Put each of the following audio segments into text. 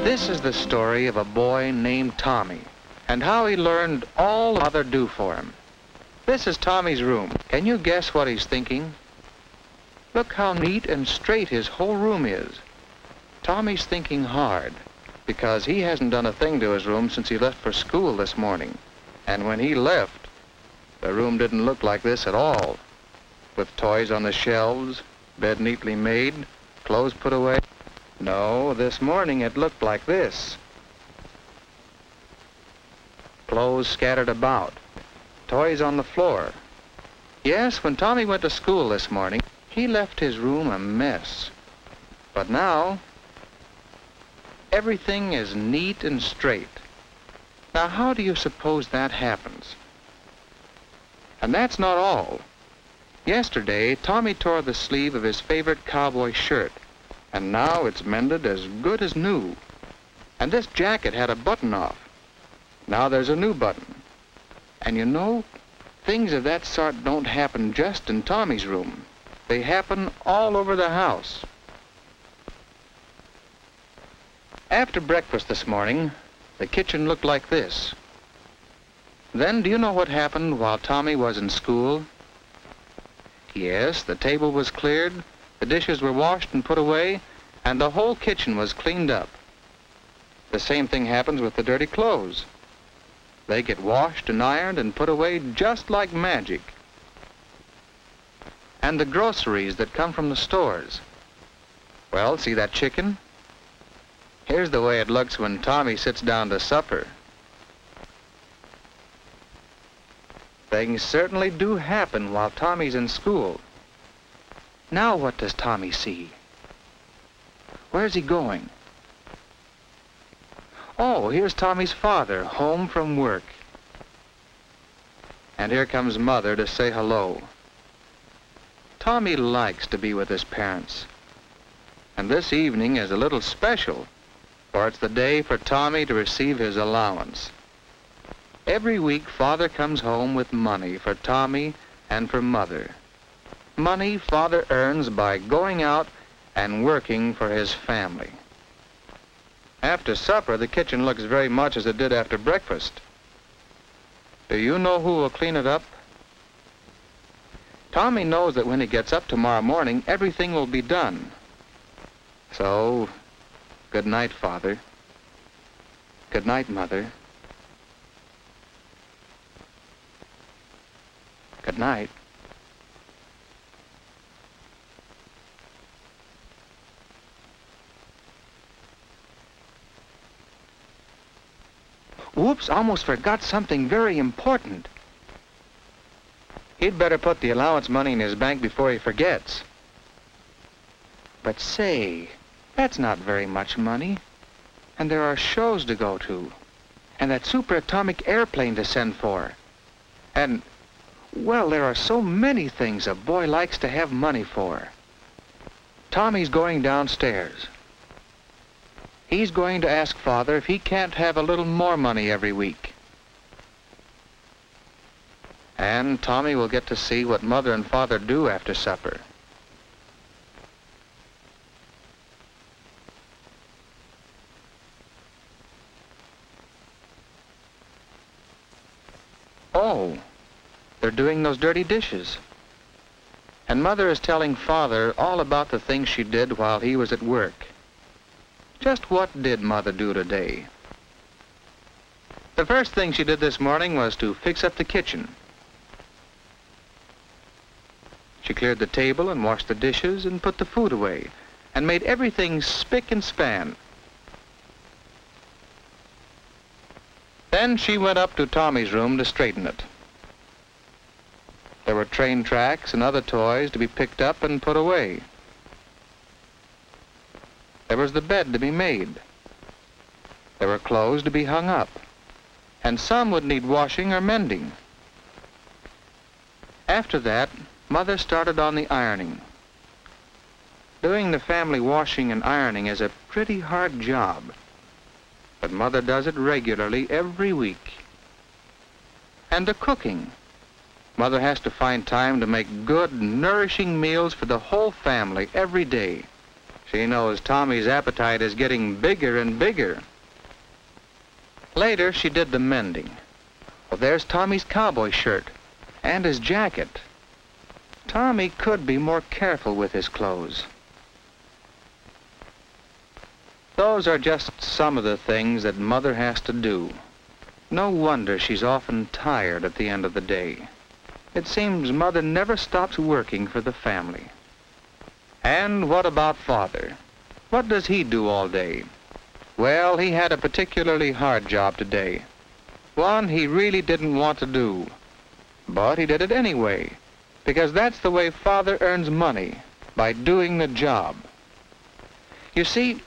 This is the story of a boy named Tommy and how he learned all Mother do for him. This is Tommy's room. Can you guess what he's thinking? Look how neat and straight his whole room is. Tommy's thinking hard because he hasn't done a thing to his room since he left for school this morning. And when he left, the room didn't look like this at all, with toys on the shelves, bed neatly made, clothes put away. No, this morning it looked like this. Clothes scattered about, toys on the floor. Yes, when Tommy went to school this morning, he left his room a mess. But now, everything is neat and straight. Now, how do you suppose that happens? And that's not all. Yesterday, Tommy tore the sleeve of his favorite cowboy shirt, and now it's mended as good as new. And this jacket had a button off. Now there's a new button. And you know, things of that sort don't happen just in Tommy's room. They happen all over the house. After breakfast this morning, the kitchen looked like this. Then, do you know what happened while Tommy was in school? Yes, the table was cleared, the dishes were washed and put away, and the whole kitchen was cleaned up. The same thing happens with the dirty clothes. They get washed and ironed and put away just like magic. And the groceries that come from the stores. Well, see that chicken? Here's the way it looks when Tommy sits down to supper. Things certainly do happen while Tommy's in school. Now what does Tommy see? Where's he going? Oh, here's Tommy's father, home from work. And here comes Mother to say hello. Tommy likes to be with his parents. And this evening is a little special, for it's the day for Tommy to receive his allowance. Every week, Father comes home with money for Tommy and for Mother. Money Father earns by going out and working for his family. After supper, the kitchen looks very much as it did after breakfast. Do you know who will clean it up? Tommy knows that when he gets up tomorrow morning, everything will be done. So, good night, Father. Good night, Mother. Good night. Whoops, almost forgot something very important. He'd better put the allowance money in his bank before he forgets. But say, that's not very much money. And there are shows to go to. And that superatomic airplane to send for. And, well, there are so many things a boy likes to have money for. Tommy's going downstairs. He's going to ask Father if he can't have a little more money every week. And Tommy will get to see what Mother and Father do after supper. Oh, they're doing those dirty dishes. And Mother is telling Father all about the things she did while he was at work. Just what did Mother do today? The first thing she did this morning was to fix up the kitchen. She cleared the table and washed the dishes and put the food away and made everything spick and span. Then she went up to Tommy's room to straighten it. There were train tracks and other toys to be picked up and put away. There was the bed to be made. There were clothes to be hung up, and some would need washing or mending. After that, Mother started on the ironing. Doing the family washing and ironing is a pretty hard job, but Mother does it regularly every week. And the cooking. Mother has to find time to make good, nourishing meals for the whole family every day. She knows Tommy's appetite is getting bigger and bigger. Later, she did the mending. Well, there's Tommy's cowboy shirt and his jacket. Tommy could be more careful with his clothes. Those are just some of the things that Mother has to do. No wonder she's often tired at the end of the day. It seems Mother never stops working for the family. And what about Father? What does he do all day? Well, he had a particularly hard job today. One he really didn't want to do. But he did it anyway, because that's the way Father earns money, by doing the job. You see,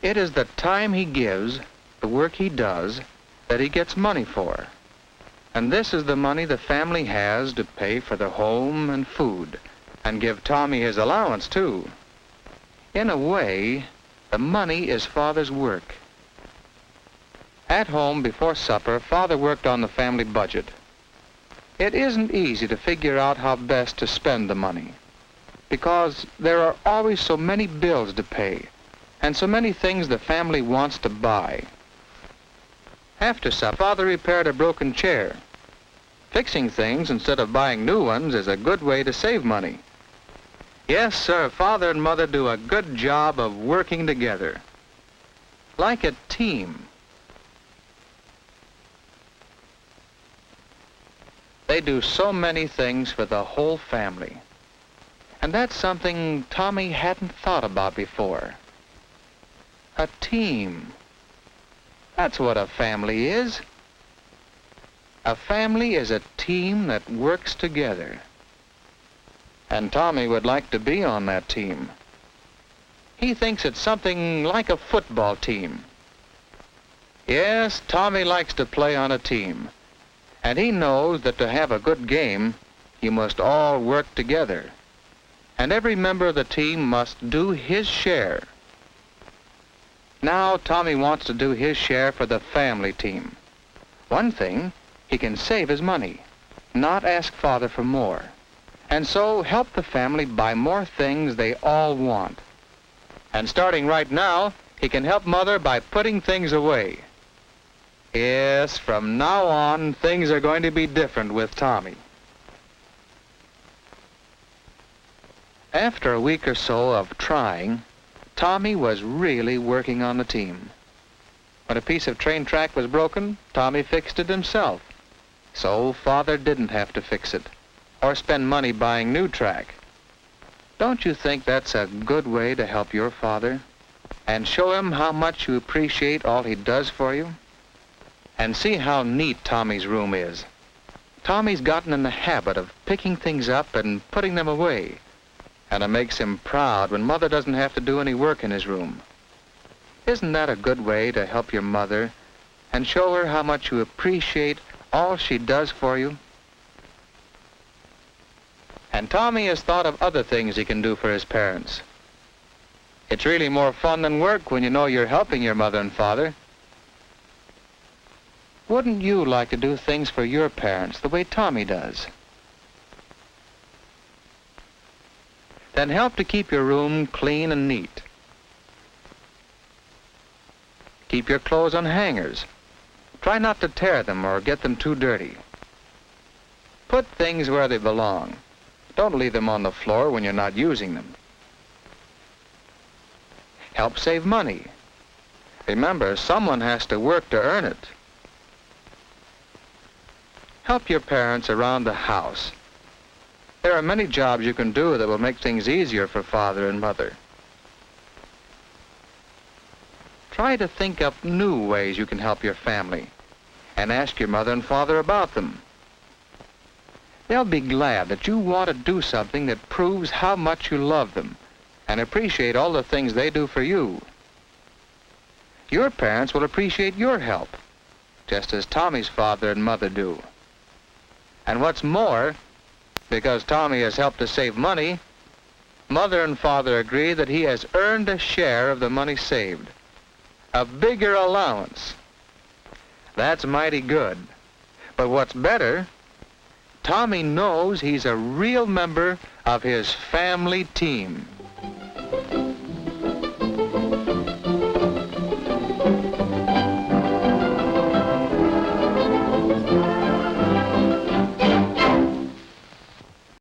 it is the time he gives, the work he does, that he gets money for. And this is the money the family has to pay for the home and food, and give Tommy his allowance, too. In a way, the money is Father's work. At home, before supper, Father worked on the family budget. It isn't easy to figure out how best to spend the money, because there are always so many bills to pay, and so many things the family wants to buy. After supper, Father repaired a broken chair. Fixing things instead of buying new ones is a good way to save money. Yes, sir, Father and Mother do a good job of working together, like a team. They do so many things for the whole family. And that's something Tommy hadn't thought about before. A team. That's what a family is. A family is a team that works together. And Tommy would like to be on that team. He thinks it's something like a football team. Yes, Tommy likes to play on a team. And he knows that to have a good game, you must all work together. And every member of the team must do his share. Now Tommy wants to do his share for the family team. One thing, he can save his money, not ask Father for more, and so help the family buy more things they all want. And starting right now, he can help Mother by putting things away. Yes, from now on, things are going to be different with Tommy. After a week or so of trying, Tommy was really working on the team. When a piece of train track was broken, Tommy fixed it himself. So Father didn't have to fix it, or spend money buying new track. Don't you think that's a good way to help your father, and show him how much you appreciate all he does for you? And see how neat Tommy's room is. Tommy's gotten in the habit of picking things up and putting them away, and it makes him proud when Mother doesn't have to do any work in his room. Isn't that a good way to help your mother and show her how much you appreciate all she does for you? And Tommy has thought of other things he can do for his parents. It's really more fun than work when you know you're helping your mother and father. Wouldn't you like to do things for your parents the way Tommy does? Then help to keep your room clean and neat. Keep your clothes on hangers. Try not to tear them or get them too dirty. Put things where they belong. Don't leave them on the floor when you're not using them. Help save money. Remember, someone has to work to earn it. Help your parents around the house. There are many jobs you can do that will make things easier for Father and Mother. Try to think up new ways you can help your family, and ask your mother and father about them. They'll be glad that you want to do something that proves how much you love them and appreciate all the things they do for you. Your parents will appreciate your help, just as Tommy's father and mother do. And what's more, because Tommy has helped to save money, Mother and Father agree that he has earned a share of the money saved, a bigger allowance. That's mighty good. But what's better, Tommy knows he's a real member of his family team.